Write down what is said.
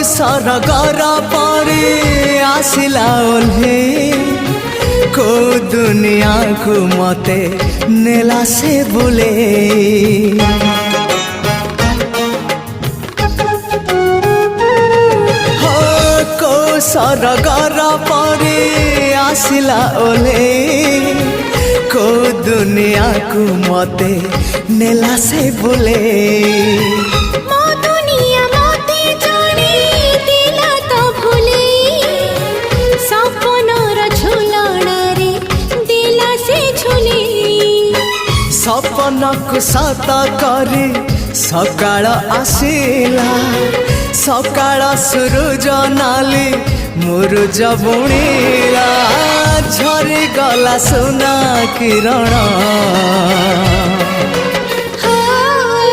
सरगर परे आसिला ओल्हे को दुनिया को मते नेला से बुले हो को सरगर परे आसिला ओल्हे को दुनिया को मते नेला से बुले सपन को सत करे सकाळ आसिला सकाळ सूरज नाली मुरुज बुणीला झरी गला सुना किरण